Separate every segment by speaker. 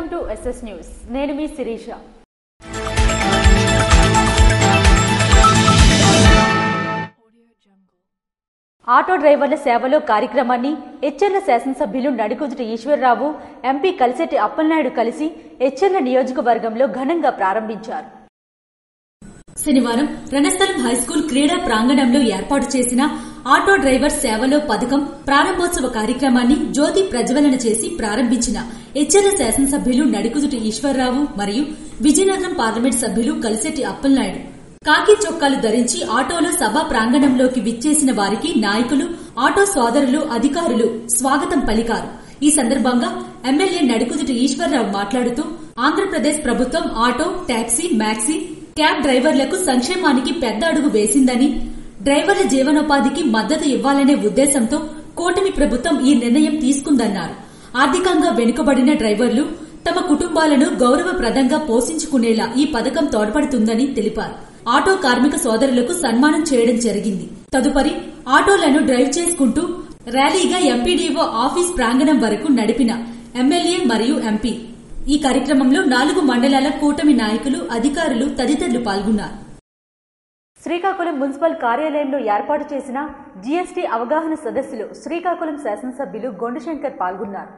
Speaker 1: Welcome to SS news. నేను మీ Sirisha. Auto డ్రైవర్ల సేవలో కార్యక్రమాన్ని ఎచ్చెర్ల శాసనసభ్యులు నడికుదుటి ఈశ్వరరావు, ఎంపీ కలిసెట్టి అప్పలనాయుడు కలిసి ఎచ్చెర్ల నియోజకవర్గంలో ఘనంగా ప్రారంభించారు.
Speaker 2: శనివారం రణస్థలం హైస్కూల్ క్రీడా ప్రాంగణంలో ఏర్పాటు చేసిన ఆటో డ్రైవర్ సేవలో పథకం ప్రారంభోత్సవ కార్యక్రమాన్ని జ్యోతి ప్రజ్వలన చేసి ప్రారంభించిన ఎచ్చెర్ల శాసనసభ్యులు నడికుదుటి ఈశ్వరరావు మరియు విజయనగరం పార్లమెంట్ సభ్యులు కలిసెట్టి అప్పలనాయుడు కాకి చొక్కాలు ధరించి ఆటోలో సభా ప్రాంగణంలోకి విచ్చేసిన వారికి నాయకులు, ఆటో సోదరులు, అధికారులు స్వాగతం పలికారు. ఈ సందర్భంగా ఎమ్మెల్యే నడికుదుటి ఈశ్వరరావు మాట్లాడుతూ ఆంధ్రప్రదేశ్ ప్రభుత్వం ఆటో, టాక్సీ, మ్యాక్సీ, క్యాబ్ డ్రైవర్లకు సంక్షేమానికి పెద్ద అడుగు వేసిందని, డ్రైవర్ల జీవనోపాధికి మద్దతు ఇవ్వాలనే ఉద్దేశంతో కూటమి ప్రభుత్వం ఈ నిర్ణయం తీసుకుందన్నారు. ఆర్థికంగా వెనుకబడిన డ్రైవర్లు తమ కుటుంబాలను గౌరవప్రదంగా పోషించుకునేలా ఈ పథకం తోడ్పడుతుందని తెలిపారు. ఆటో కార్మిక సోదరులకు సన్మానం చేయడం జరిగింది. తదుపరి ఆటోలను డ్రైవ్ చేసుకుంటూ ర్యాలీగా ఎంపీడీఓ ఆఫీస్ ప్రాంగణం వరకు నడిపిన ఎమ్మెల్యే మరియు ఎంపీ. ఈ కార్యక్రమంలో 4 మండలాల కూటమి నాయకులు, అధికారులు తదితరులు పాల్గొన్నారు.
Speaker 1: శ్రీకాకుళం మున్సిపల్ కార్యాలయంలో ఏర్పాటు చేసిన జీఎస్టీ అవగాహన సదస్సులో శ్రీకాకుళం శాసనసభ్యులు గొండుశంకర్ పాల్గొన్నారు.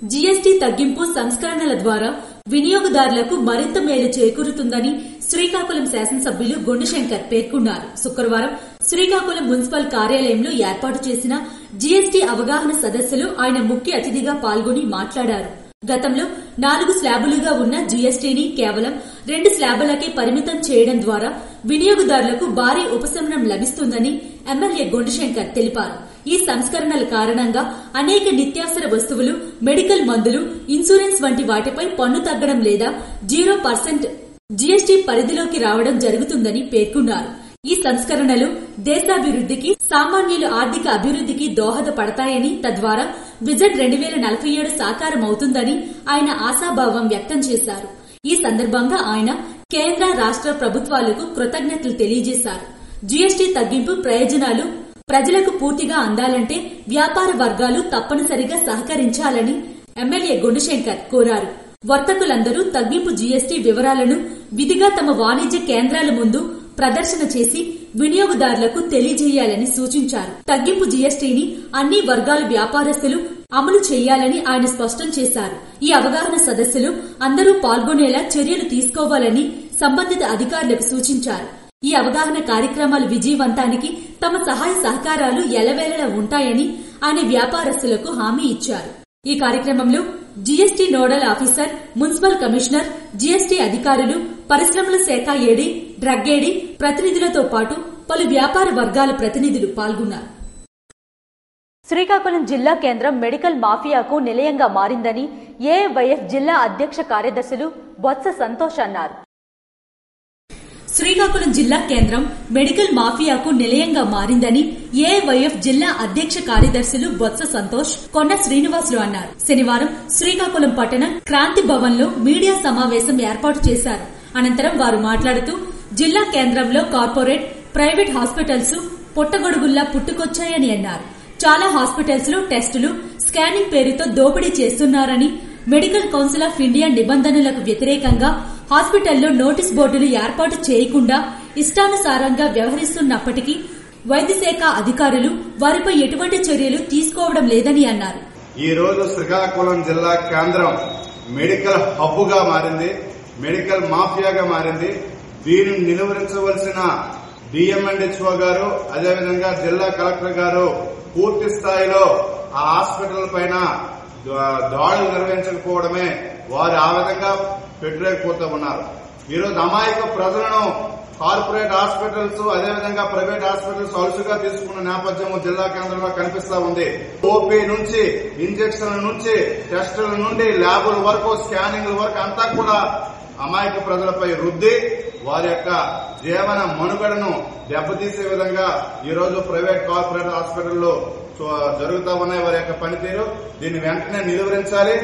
Speaker 2: జీఎస్టీ తగ్గింపు సంస్కరణల ద్వారా వినియోగదారులకు మరింత మేలు చేకూరుతుందని శ్రీకాకుళం శాసనసభ్యులు గొండుశంకర్ పేర్కొన్నారు. శుక్రవారం శ్రీకాకుళం మున్సిపల్ కార్యాలయంలో ఏర్పాటు చేసిన జీఎస్టీ అవగాహన సదస్సులో ఆయన ముఖ్య అతిథిగా పాల్గొని మాట్లాడారు. గతంలో 4 స్లాబులుగా ఉన్న జీఎస్టీని కేవలం 2 స్లాబులకే పరిమితం చేయడం ద్వారా వినియోగదారులకు భారీ ఉపశమనం లభిస్తుందని ఎమ్మెల్యే గొండుశంకర్ తెలిపారు. ఈ సంస్కరణల కారణంగా అనేక నిత్యావసర వస్తువులు, మెడికల్ మందులు, ఇన్సూరెన్స్ వంటి వాటిపై పన్ను తగ్గడం లేదా 0% జీఎస్టీ పరిధిలోకి రావడం జరుగుతుందని పేర్కొన్నారు. ఈ సంస్కరణలు దేశాభివృద్ధికి, సామాన్యుల ఆర్థిక అభివృద్ధికి దోహదపడతాయని, తద్వారా విజన్ 2047 సాకారమవుతుందని ఆయన ఆశాభావం వ్యక్తం చేశారు. ఈ సందర్భంగా ఆయన కేంద్ర, రాష్ట్ర ప్రభుత్వాలకు కృతజ్ఞతలు తెలియజేశారు. జీఎస్టీ తగ్గింపు ప్రయోజనాలు ప్రజలకు పూర్తిగా అందాలంటే వ్యాపార వర్గాలు తప్పనిసరిగా సహకరించాలని ఎమ్మెల్యే గొండుశంకర్ కోరారు. వర్తకులందరూ తగ్గింపు జీఎస్టీ వివరాలను విధిగా తమ వాణిజ్య కేంద్రాల ముందు ప్రదర్శన చేసి వినియోగదారులకు తెలియజేయాలని సూచించారు. తగ్గింపు జీఎస్టీని అన్ని వర్గాల వ్యాపారస్తులు అమలు చేయాలని ఆయన స్పష్టం చేశారు. ఈ అవగాహన సదస్సులో అందరూ పాల్గొనేలా చర్యలు తీసుకోవాలని సంబంధిత అధికారులకు సూచించారు. ఈ అవగాహన కార్యక్రమాల విజయవంతానికి తమ సహాయ సహకారాలు ఎల్లవేళలా ఉంటాయని ఆయన వ్యాపారస్తులకు హామీ ఇచ్చారు. ఈ కార్యక్రమంలో GST nodal officer, municipal commissioner, GST అధికారులు, పరిశ్రమల శాఖ ఏడీ, డ్రగ్ ఏడీ ప్రతినిధులతో పాటు పలు వ్యాపార వర్గాల ప్రతినిధులు పాల్గొన్నారు.
Speaker 1: శ్రీకాకుళం జిల్లా కేంద్రం మెడికల్ మాఫియాకు నిలయంగా మారిందని ఏఐవైఎఫ్ జిల్లా అధ్యక్ష కార్యదర్శులు బొత్స సంతోష్ అన్నారు.
Speaker 2: శ్రీకాకుళం జిల్లా కేంద్రం మెడికల్ మాఫియాకు నిలయంగా మారిందని ఏఐవైఎఫ్ జిల్లా అధ్యక్ష కార్యదర్శులు బొత్స సంతోష్, కొండ శ్రీనివాసులు అన్నారు. శనివారం శ్రీకాకుళం పట్టణ క్రాంతి భవన్ లో మీడియా సమావేశం ఏర్పాటు చేశారు. అనంతరం వారు మాట్లాడుతూ జిల్లా కేంద్రంలో కార్పొరేట్, ప్రైవేట్ హాస్పిటల్స్ పుట్టగొడుగుల్లా పుట్టుకొచ్చాయని అన్నారు. చాలా హాస్పిటల్స్ లో టెస్టులు, స్కానింగ్ పేరుతో దోపిడీ చేస్తున్నారని, మెడికల్ కౌన్సిల్ ఆఫ్ ఇండియా నిబంధనలకు వ్యతిరేకంగా హాస్పిటల్లో నోటీస్ బోర్డులు ఏర్పాటు చేయకుండా ఇష్టానుసారంగా వ్యవహరిస్తున్నప్పటికీ వైద్య శాఖ అధికారులు వారిపై ఎటువంటి చర్యలు తీసుకోవడం లేదని అన్నారు.
Speaker 3: ఈ రోజు శ్రీకాకుళం జిల్లా కేంద్రం మెడికల్ హబ్ గా మారింది, మెడికల్ మాఫియాగా మారింది. దీనిని నిలువరించవలసిన డిఎంఎండ్హెచ్ఓ గారు, అదేవిధంగా జిల్లా కలెక్టర్ గారు పూర్తి స్థాయిలో ఆ హాస్పిటల్ పైన దాడులు నిర్వహించకపోవడమే వారు ఆ విధంగా పెట్టలేకపోతూ ఉన్నారు. ఈరోజు అమాయక ప్రజలను కార్పొరేట్ హాస్పిటల్స్, అదేవిధంగా ప్రైవేట్ హాస్పిటల్స్ అలుసుగా తీసుకున్న నేపథ్యం జిల్లా కేంద్రంలో కనిపిస్తా ఉంది. ఓపీ నుంచి, ఇంజక్షన్ల నుంచి, టెస్టుల నుండి, ల్యాబుల వరకు, స్కానింగ్ల వరకు అంతా కూడా అమాయక ప్రజలపై రుద్ది వారి యొక్క జీవన మనుగడను దెబ్బతీసే విధంగా ఈ రోజు ప్రైవేట్, కార్పొరేట్ హాస్పిటల్లో జరుగుతా ఉన్నాయి వారి యొక్క పనితీరు. దీన్ని వెంటనే నిలువరించాలి.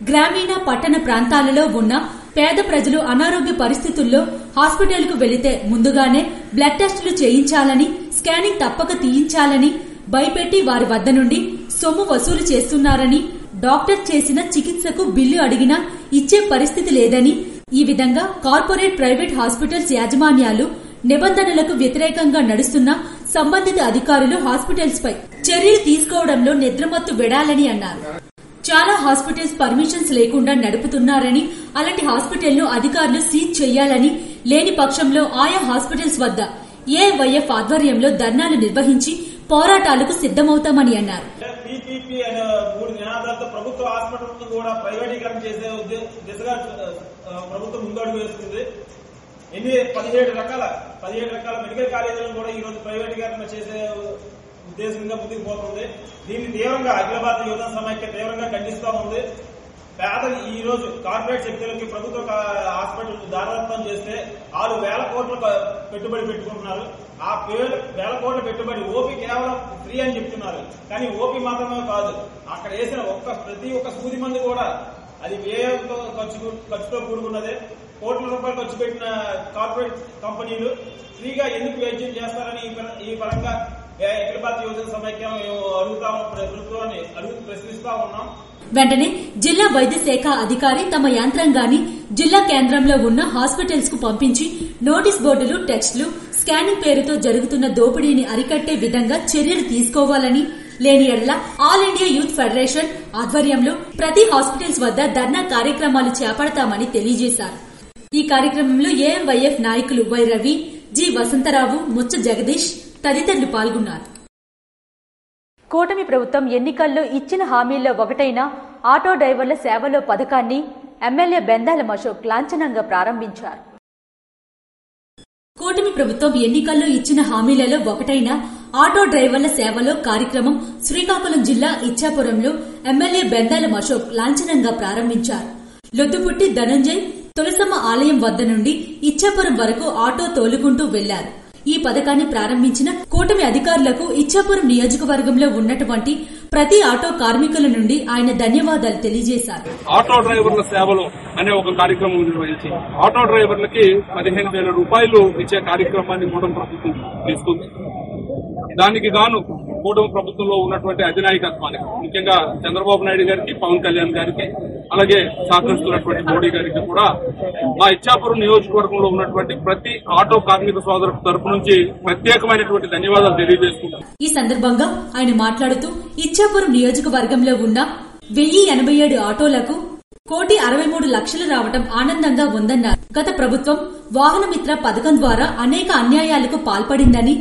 Speaker 2: గ్రామీణ, పట్టణ ప్రాంతాలలో ఉన్న పేద ప్రజలు అనారోగ్య పరిస్థితుల్లో హాస్పిటల్ కు వెళితే ముందుగానే బ్లడ్ టెస్టులు చేయించాలని, స్కానింగ్ తప్పక తీయించాలని భయపెట్టి వారి వద్ద నుండి సొమ్ము వసూలు చేస్తున్నారని, డాక్టర్ చేసిన చికిత్సకు బిల్లు అడిగినా ఇచ్చే పరిస్థితి లేదని, ఈ విధంగా కార్పొరేట్ ప్రైవేట్ హాస్పిటల్స్ యాజమాన్యాలు నిబంధనలకు వ్యతిరేకంగా నడుస్తున్న సంబంధిత అధికారులు హాస్పిటల్స్ పై చర్యలు తీసుకోవడంలో నిద్రమత్తు వెడాలని అన్నారు. చాలా హాస్పిటల్స్ పర్మిషన్స్ లేకుండా నడుపుతున్నారని, అలాంటి హాస్పిటల్ను అధికారులు సీజ్ చేయాలని, లేని పక్షంలో ఆయా హాస్పిటల్స్ వద్ద ఏఐవైఎఫ్ ఆధ్వర్యంలో ధర్నాలు నిర్వహించి పోరాటాలకు సిద్దమవుతామని అన్నారు.
Speaker 4: పీపీపీ అనే 3 నినాదాలతో ప్రభుత్వ హాస్పిటల్స్ కూడా ప్రైవేటీకరణ చేసే దిశగా ప్రభుత్వం ముందడుగు వేస్తుంది. 17 రకాల మెడికల్ కాలేజీలను కూడా ఈ రోజు ప్రైవేటీకరణ చేసే ఉద్దేశంగా ముందుకు పోతుంది. దీన్ని తీవ్రంగా అఖిల భారత యువజన సమైక్య తీవ్రంగా ఖండిస్తూ ఉంది. పేదలు ఈ రోజు కార్పొరేట్ శక్తులకి ప్రభుత్వ హాస్పిటల్ దారాదత్తం చేస్తే 6,000 కోట్ల పెట్టుబడి పెట్టుకుంటున్నారు. ఆ 1,000 కోట్ల పెట్టుబడి ఓపీ కేవలం ఫ్రీ అని చెప్తున్నారు. కానీ ఓపీ మాత్రమే కాదు, అక్కడ వేసిన ప్రతి ఒక్క సూది మంది కూడా అది వ్యయంతో ఖర్చుతో కూడుకున్నదే. కోట్ల రూపాయలు ఖర్చు పెట్టిన కార్పొరేట్ కంపెనీలు ఫ్రీగా ఎందుకు వైద్యం చేస్తారని ఈ పరంగా అఖిల భారత యువజన సమైక్యం ప్రభుత్వాన్ని ప్రశ్నిస్తా ఉన్నాం.
Speaker 2: వెంటనే జిల్లా వైద్య శాఖ అధికారి తమ యంత్రాంగాన్ని జిల్లా కేంద్రంలో ఉన్న హాస్పిటల్స్ కు పంపించి నోటీస్ బోర్డులు, టెక్స్టులు, స్కానింగ్ పేరుతో జరుగుతున్న దోపిడీని అరికట్టే విధంగా చర్యలు తీసుకోవాలని, లేని ఎడల ఆల్ ఇండియా యూత్ ఫెడరేషన్ ఆధ్వర్యంలో ప్రతి హాస్పిటల్స్ వద్ద ధర్నా కార్యక్రమాలు చేపడతామని తెలియజేశారు. ఈ కార్యక్రమంలో ఏఐవైఎఫ్ నాయకులు వై రవి, జి వసంతరావు, ముచ్చ జగదీష్ తదితరులు పాల్గొన్నారు.
Speaker 1: కూటమి ప్రభుత్వం ఎన్నికల్లో ఇచ్చిన హామీల్లో ఒకటైన ఆటో డ్రైవర్ల సేవలో పథకాన్ని ఎమ్మెల్యే బెందాల అశోక్ లాంఛనంగా ప్రారంభించారు.
Speaker 2: కూటమి ప్రభుత్వం ఎన్నికల్లో ఇచ్చిన హామీలలో ఒకటైన ఆటో డ్రైవర్ల సేవలో కార్యక్రమం శ్రీకాకుళం జిల్లా ఇచ్చాపురంలో ఎమ్మెల్యే బెందాల అశోక్ లాంఛనంగా ప్రారంభించారు. లొద్దుపుట్టి ధనంజయ్ తులసమ్మ ఆలయం వద్ద నుండి ఇచ్చాపురం వరకు ఆటో తోలుకుంటూ వెళ్లారు. ఈ పథకాన్ని ప్రారంభించిన కూటమి అధికారులకు ఇచ్చాపురం నియోజకవర్గంలో ఉన్నటువంటి ప్రతి ఆటో కార్మికుల నుండి ఆయన ధన్యవాదాలు తెలియజేశారు.
Speaker 5: ఆటో డ్రైవర్ల సేవలు అనే ఒక కార్యక్రమం నిర్వహించి ఆటో డ్రైవర్లకి 15,000 రూపాయలు ఇచ్చే కార్యక్రమాన్ని కూటమి ప్రభుత్వం తీసుకుంది. దానికి గాను కూటమి ప్రభుత్వంలో ఉన్నటువంటి అధినాయకత్వానికి, ముఖ్యంగా చంద్రబాబు నాయుడు గారికి, పవన్ కళ్యాణ్ గారికి, అలాగే సహకరిస్తున్నటువంటి మోడీ గారికి కూడా మా ఇచ్చాపురం నియోజకవర్గంలో ఉన్నటువంటి ప్రతి ఆటో కార్మిక సోదరు తరపు నుంచి ప్రత్యేకమైనటువంటి ధన్యవాదాలు తెలియజేసుకుంటాం.
Speaker 2: ఈ సందర్భంగా ఆయన మాట్లాడుతూ ఇచ్చాపురం నియోజకవర్గంలో ఉన్న 1087 ఆటోలకు 1,63,00,000 రావడం ఆనందంగా ఉందన్నారు. గత ప్రభుత్వం వాహనమిత్ర పథకం ద్వారా అనేక అన్యాయాలకు పాల్పడిందని,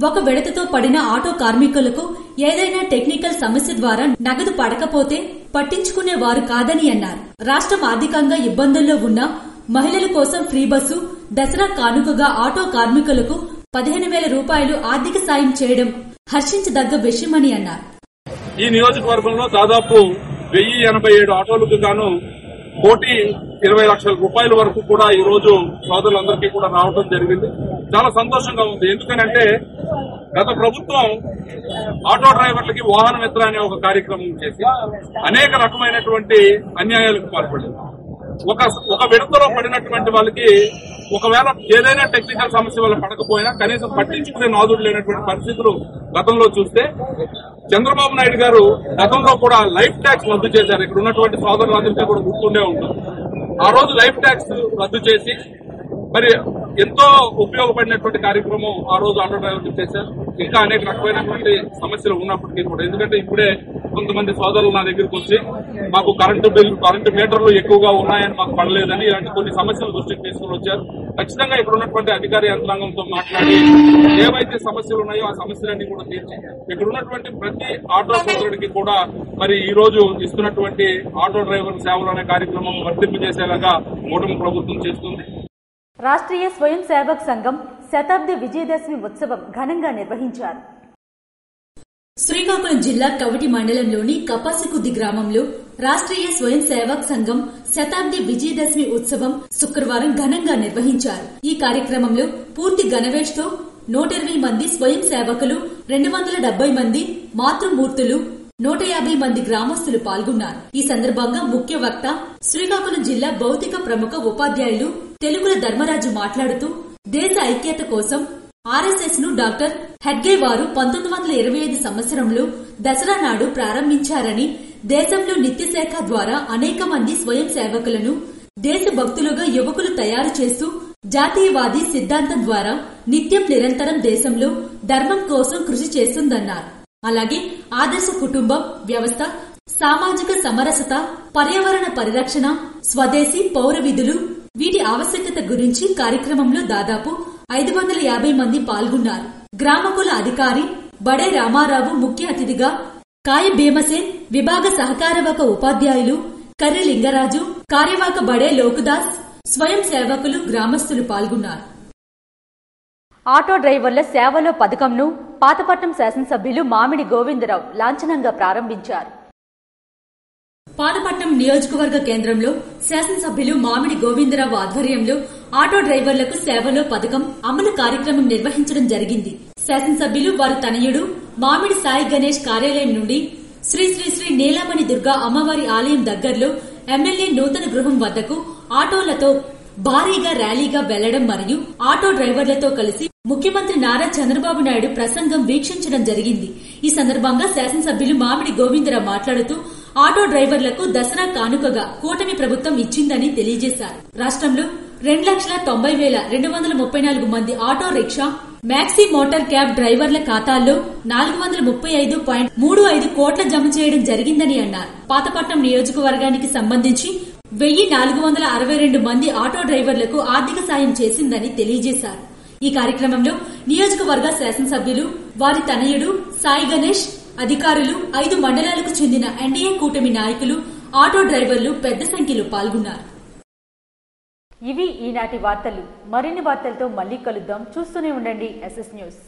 Speaker 2: ఒక విడతతో పడిన ఆటో కార్మికులకు ఏదైనా టెక్నికల్ సమస్య ద్వారా నగదు పడకపోతే పట్టించుకునేవారు కాదని అన్నారు. రాష్ట్రం ఆర్థికంగా ఇబ్బందుల్లో ఉన్న మహిళల కోసం ఫ్రీ బస్సు, దసరా కానుకగా ఆటో కార్మికులకు 15,000 రూపాయలు ఆర్థిక సాయం చేయడం హర్షించదగ్గ విషయమని అన్నారు.
Speaker 5: ఈ నియోజకవర్గంలో దాదాపు 1087 ఆటోలకు గాను 1,20,00,000 రూపాయల వరకు కూడా ఈ రోజు సోదరులందరికీ కూడా రావడం జరిగింది. చాలా సంతోషంగా ఉంది. ఎందుకనంటే గత ప్రభుత్వం ఆటో డ్రైవర్లకి వాహన మిత్ర అనే ఒక కార్యక్రమం చేసి అనేక రకమైనటువంటి అన్యాయాలకు పాల్పడింది. ఒక విడతలో పడినటువంటి వాళ్ళకి ఒకవేళ ఏదైనా టెక్నికల్ సమస్య వల్ల పడకపోయినా కనీసం పట్టించుకునే నాదుడు లేనటువంటి పరిస్థితులు గతంలో చూస్తే చంద్రబాబు నాయుడు గారు గతంలో కూడా లైఫ్ ట్యాక్స్ రద్దు చేశారు. ఇక్కడ ఉన్నటువంటి సోదరులందరికీ కూడా గుర్తుండే ఉంటుంది. ఆ రోజు లైఫ్ ట్యాక్స్ రద్దు చేసి మరి ఎంతో ఉపయోగపడినటువంటి కార్యక్రమం ఆ రోజు ఆటో డ్రైవర్లు చేశారు. ఇంకా అనేక రకమైనటువంటి సమస్యలు ఉన్నప్పటికీ కూడా, ఎందుకంటే ఇప్పుడే కొంతమంది సోదరులు నా దగ్గరికి వచ్చి మాకు కరెంటు మీటర్లు ఎక్కువగా ఉన్నాయని మాకు పడలేదని ఇలాంటి కొన్ని సమస్యలు దృష్టికి తీసుకుని వచ్చారు. ఖచ్చితంగా ఇక్కడ ఉన్నటువంటి అధికార యంత్రాంగంతో మాట్లాడి ఏవైతే సమస్యలు ఉన్నాయో ఆ సమస్యలన్నీ కూడా తీర్చి ఇక్కడ ఉన్నటువంటి ప్రతి ఆటో సోదరుడికి కూడా మరి ఈ రోజు ఇస్తున్నటువంటి ఆటో డ్రైవర్ సేవలు అనే కార్యక్రమం వర్తింపజేసేలాగా కూటమి ప్రభుత్వం చేస్తుంది.
Speaker 1: రాష్ట్రీయ స్వయం సేవక్ సంఘం శతాబ్ది విజయదశమి ఉత్సవం ఘనంగా నిర్వహించారు.
Speaker 2: శ్రీకాకుళం జిల్లా కవటి మండలంలోని కపాసికుద్ది గ్రామంలో రాష్ట్రీయ స్వయం సేవక్ సంఘం శతాబ్ది విజయదశమి ఉత్సవం శుక్రవారం ఘనంగా నిర్వహించారు. ఈ కార్యక్రమంలో పూర్తి గణవేష్తో 120 మంది స్వయం సేవకులు, 270 మంది మాతృమూర్తులు, 150 మంది గ్రామస్తులు పాల్గొన్నారు. ఈ సందర్భంగా ముఖ్య వక్త శ్రీకాకుళం జిల్లా భౌతిక ప్రముఖ ఉపాధ్యాయులు తెలుగుల ధర్మరాజు మాట్లాడుతూ దేశ ఐక్యత కోసం ఆర్ఎస్ఎస్ ను డాక్టర్ హెడ్గే వారు 1925 సంవత్సరంలో దసరా నాడు ప్రారంభించారని, దేశంలో నిత్య శాఖ ద్వారా అనేక మంది స్వయం సేవకులను దేశభక్తులుగా యువకులు తయారు చేస్తూ జాతీయవాది సిద్ధాంతం ద్వారా నిత్యం నిరంతరం దేశంలో ధర్మం కోసం కృషి చేస్తుందన్నారు. అలాగే ఆదర్శ కుటుంబం వ్యవస్థ, సామాజిక సమరసత, పర్యావరణ పరిరక్షణ, స్వదేశీ పౌర విధులు వీటి ఆవశ్యకత గురించి కార్యక్రమంలో దాదాపు 550 మంది పాల్గొన్నారు. గ్రామకుల అధికారి బడే రామారావు ముఖ్య అతిథిగా, కాయ భీమసేన్ విభాగ సహకారవాక ఉపాధ్యాయులు కర్రి లింగరాజు, కార్యవాక బడే లోకుదాస్, స్వయం సేవకులు, గ్రామస్తులు పాల్గొన్నారు.
Speaker 1: ఆటో డ్రైవర్ల సేవలో పథకంను పాతపట్నం శాసనసభ్యులు మామిడి గోవిందరావు లాంఛనంగా ప్రారంభించారు.
Speaker 2: పాతపట్నం నియోజకవర్గ కేంద్రంలో శాసనసభ్యులు మామిడి గోవిందరావు ఆధ్వర్యంలో ఆటో డ్రైవర్లకు సేవలో పథకం అమలు కార్యక్రమం నిర్వహించడం జరిగింది. శాసనసభ్యులు వారి తనయుడు మామిడి సాయి గణేష్ కార్యాలయం నుండి శ్రీ శ్రీ శ్రీ నీలమణి దుర్గా అమ్మవారి ఆలయం దగ్గరలో ఎమ్మెల్యే నూతన గృహం వద్దకు ఆటోలతో భారీగా ర్యాలీగా వెళ్లడం మరియు ఆటో డ్రైవర్లతో కలిసి ముఖ్యమంత్రి నారా చంద్రబాబు నాయుడు ప్రసంగం వీక్షించడం జరిగింది. ఈ సందర్భంగా శాసనసభ్యులు మామిడి గోవిందరావు మాట్లాడుతూ ఆటో డ్రైవర్లకు దసరా కానుకగా కూటమి ప్రభుత్వం ఇచ్చిందని తెలియజేశారు. రాష్ట్రంలో 2,90,234 మంది auto rickshaw, maxi motor cab డ్రైవర్ల ఖాతాల్లో 435.35 కోట్ల జమ చేయడం జరిగిందని అన్నారు. పాతపట్నం నియోజకవర్గానికి సంబంధించి 1,462 మంది ఆటో డ్రైవర్లకు ఆర్థిక సాయం చేసిందని తెలియజేశారు. ఈ కార్యక్రమంలో నియోజకవర్గ శాసనసభ్యులు వారి తనయుడు సాయి గణేష్, అధికారులు, 5 మండలాలకు చెందిన ఎన్డీఏ కూటమి నాయకులు, ఆటో డ్రైవర్లు పెద్ద సంఖ్యలో పాల్గొన్నారు.
Speaker 1: ఇవి ఈనాటి వార్తలు. మరిన్ని వార్తలతో మళ్లీ కలుద్దాం. చూస్తూనే ఉండండి SS న్యూస్.